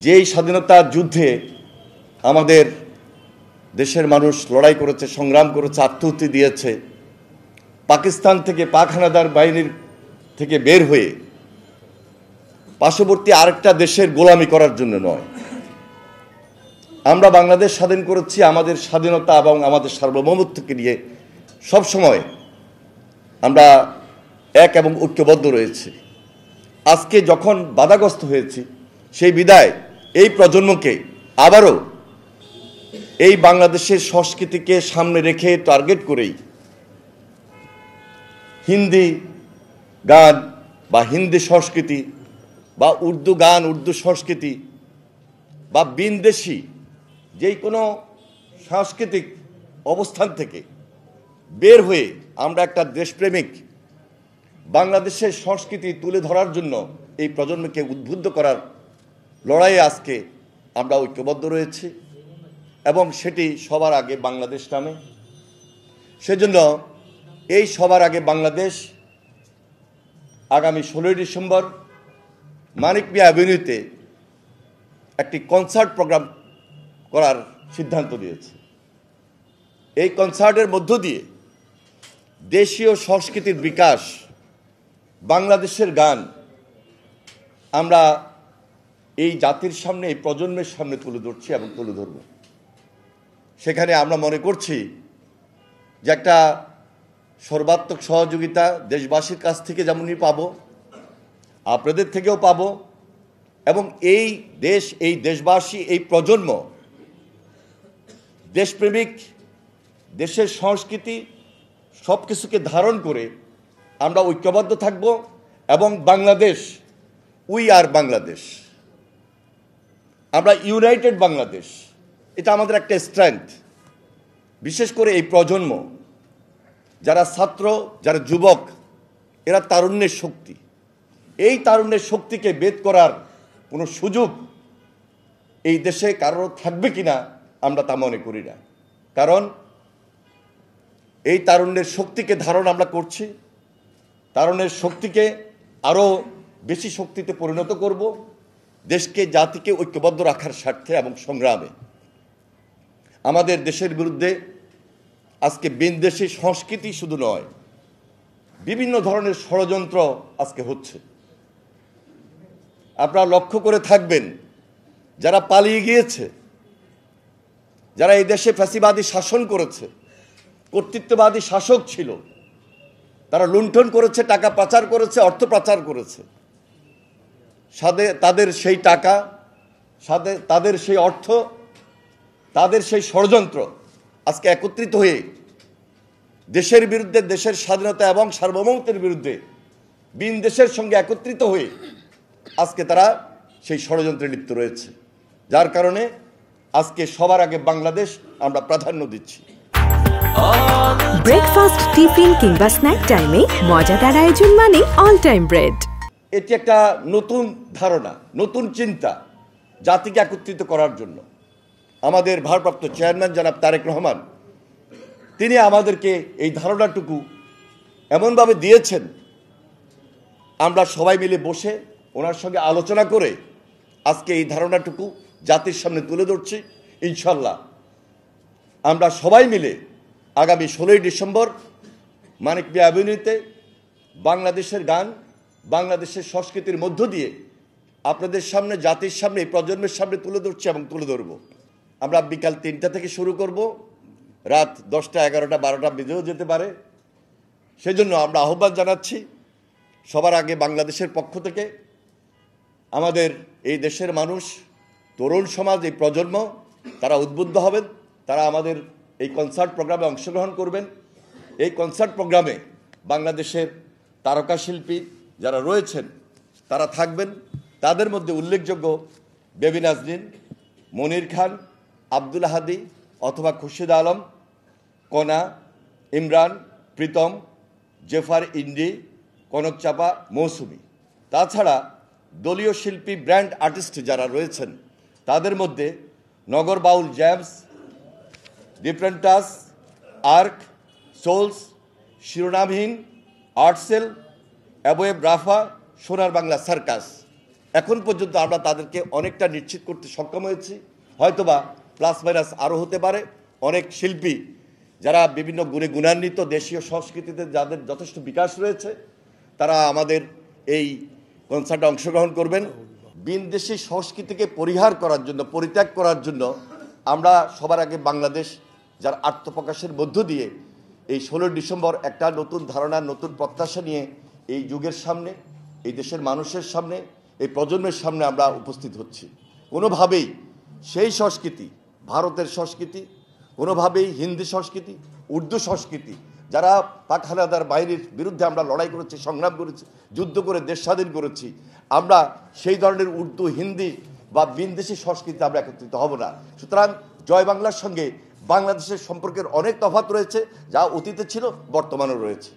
যেই স্বাধীনতার যুদ্ধে আমাদের দেশের মানুষ লড়াই করেছে, সংগ্রাম করেছে, আত্মাহুতি দিয়েছে, পাকিস্তান থেকে পাক হানাদার বাহিনীর থেকে বের হয়ে পার্শ্ববর্তী আরেকটা দেশের গোলামি করার জন্য নয়। আমরা বাংলাদেশ স্বাধীন করেছি আমাদের স্বাধীনতা এবং আমাদের সার্বভৌমত্বকে নিয়ে সবসময় আমরা এক এবং ঐক্যবদ্ধ রয়েছি। আজকে যখন বাধাগ্রস্ত হয়েছি, সেই বিদায় এই প্রজন্মকে আবারও এই বাংলাদেশের সংস্কৃতিকে সামনে রেখে টার্গেট করেই হিন্দি গান বা হিন্দি সংস্কৃতি বা উর্দু গান, উর্দু সংস্কৃতি বা বিনদেশি যেই কোনো সাংস্কৃতিক অবস্থান থেকে বের হয়ে আমরা একটা দেশপ্রেমিক বাংলাদেশের সংস্কৃতি তুলে ধরার জন্য এই প্রজন্মকে উদ্বুদ্ধ করার লড়াইয়ে আজকে আমরা ঐক্যবদ্ধ রয়েছি এবং সেটি সবার আগে বাংলাদেশ নামে। সেজন্য এই সবার আগে বাংলাদেশ আগামী 16 ডিসেম্বর মানিক মিয়া অ্যাভিনিউতে একটি কনসার্ট প্রোগ্রাম করার সিদ্ধান্ত নিয়েছে। এই কনসার্টের মধ্য দিয়ে দেশীয় সংস্কৃতির বিকাশ, বাংলাদেশের গান আমরা এই জাতির সামনে, এই প্রজন্মের সামনে তুলে ধরছি এবং তুলে ধরব। সেখানে আমরা মনে করছি যে একটা সর্বাত্মক সহযোগিতা দেশবাসীর কাছ থেকে যেমনই পাব, আপনাদের থেকেও পাব এবং এই দেশ, এই দেশবাসী, এই প্রজন্ম দেশপ্রেমিক, দেশের সংস্কৃতি সব কিছুকে ধারণ করে আমরা ঐক্যবদ্ধ থাকব এবং বাংলাদেশ, উই আর বাংলাদেশ, আমরা ইউনাইটেড বাংলাদেশ, এটা আমাদের একটা স্ট্রেংথ। বিশেষ করে এই প্রজন্ম, যারা ছাত্র, যারা যুবক, এরা তারুণ্যের শক্তি। এই তারুণ্যের শক্তিকে বেদ করার কোনো সুযোগ এই দেশে কারোর থাকবে কিনা আমরা তা মনে করি না। কারণ এই তারুণ্যের শক্তিকে ধারণ আমরা করছি, তারুণ্যের শক্তিকে আরও বেশি শক্তিতে পরিণত করব দেশকে, জাতিকে ঐক্যবদ্ধ রাখার স্বার্থে এবং সংগ্রামে। আমাদের দেশের বিরুদ্ধে আজকে বিনদেশী সংস্কৃতি শুধু নয়, বিভিন্ন ধরনের ষড়যন্ত্র আজকে হচ্ছে। আপনারা লক্ষ্য করে থাকবেন, যারা পালিয়ে গিয়েছে, যারা এই দেশে ফ্যাসিবাদী শাসন করেছে, কর্তৃত্ববাদী শাসক ছিল, তারা লুণ্ঠন করেছে, টাকা পাচার করেছে, অর্থ পাচার করেছে। তাদের সেই টাকা, তাদের সেই অর্থ, তাদের সেই ষড়যন্ত্র আজকে একত্রিত হয়ে দেশের বিরুদ্ধে, দেশের স্বাধীনতা এবং সার্বভৌমত্বের বিরুদ্ধে বিন দেশের সঙ্গে একত্রিত হয়ে আজকে তারা সেই ষড়যন্ত্রে লিপ্ত রয়েছে। যার কারণে আজকে সবার আগে বাংলাদেশ আমরা প্রাধান্য দিচ্ছি। ব্রেকফাস্ট, টিফিন কিংবা স্ন্যাক টাইমে মজাদার আয়োজন মানে অল টাইম ব্রেড। এটি একটা নতুন ধারণা, নতুন চিন্তা জাতিকে একত্রিত করার জন্য। আমাদের ভারপ্রাপ্ত চেয়ারম্যান জনাব তারেক রহমান, তিনি আমাদেরকে এই ধারণাটুকু এমনভাবে দিয়েছেন, আমরা সবাই মিলে বসে ওনার সঙ্গে আলোচনা করে আজকে এই ধারণাটুকু জাতির সামনে তুলে ধরছি। ইনশাল্লাহ আমরা সবাই মিলে আগামী 16 ডিসেম্বর মানিক মিয়া অ্যাভিনিউতে বাংলাদেশের গান, বাংলাদেশের সংস্কৃতির মধ্য দিয়ে আপনাদের সামনে, জাতির সামনে, প্রজন্মের সামনে তুলে ধরছি এবং তুলে ধরব। আমরা বিকাল 3টা থেকে শুরু করব, রাত 10টা, 11টা, 12টা বেজেও যেতে পারে। সেজন্য আমরা আহ্বান জানাচ্ছি সবার আগে বাংলাদেশের পক্ষ থেকে আমাদের এই দেশের মানুষ, তরুণ সমাজ, এই প্রজন্ম, তারা উদ্বুদ্ধ হবেন, তারা আমাদের এই কনসার্ট প্রোগ্রামে অংশগ্রহণ করবেন। এই কনসার্ট প্রোগ্রামে বাংলাদেশের তারকা শিল্পী যারা রয়েছেন তারা থাকবেন। তাদের মধ্যে উল্লেখযোগ্য বেবি নাজনীন, মনির খান, আব্দুল হাদি অথবা খুরশিদ আলম, কণা, ইমরান, প্রীতম, জেফার ইন্ডি, কনক চাপা, মৌসুমী। তাছাড়া দলীয় শিল্পী, ব্র্যান্ড আর্টিস্ট যারা রয়েছেন তাদের মধ্যে Nagar Baul James, Different Touch, Ark, Souls, Shironamhin, Artcell, অ্যাবোয়েব রাফা, সোনার বাংলা সার্কাস এখন পর্যন্ত আমরা তাদেরকে অনেকটা নিশ্চিত করতে সক্ষম হয়েছি। হয়তোবা প্লাস মাইনাস আরও হতে পারে। অনেক শিল্পী যারা বিভিন্ন গুণে গুণান্বিত, দেশীয় সংস্কৃতিতে যাদের যথেষ্ট বিকাশ রয়েছে, তারা আমাদের এই কনসার্টে অংশগ্রহণ করবেন। বিনদেশি সংস্কৃতিকে পরিহার করার জন্য, পরিত্যাগ করার জন্য আমরা সবার আগে বাংলাদেশ যার আত্মপ্রকাশের মধ্য দিয়ে এই 16 ডিসেম্বর একটা নতুন ধারণা, নতুন প্রত্যাশা নিয়ে এই যুগের সামনে, এই দেশের মানুষের সামনে, এই প্রজন্মের সামনে আমরা উপস্থিত হচ্ছি। কোনোভাবেই সেই সংস্কৃতি, ভারতের সংস্কৃতি, কোনোভাবেই হিন্দি সংস্কৃতি, উর্দু সংস্কৃতি, যারা পাক হানাদার বাহিনীর বিরুদ্ধে আমরা লড়াই করেছি, সংগ্রাম করেছি, যুদ্ধ করে দেশ স্বাধীন করেছি, আমরা সেই ধরনের উর্দু, হিন্দি বা বিনদেশি সংস্কৃতি আমরা একত্রিত হব না। সুতরাং জয় বাংলার সঙ্গে বাংলাদেশের সম্পর্কের অনেক তফাৎ রয়েছে, যা অতীতে ছিল, বর্তমানেও রয়েছে।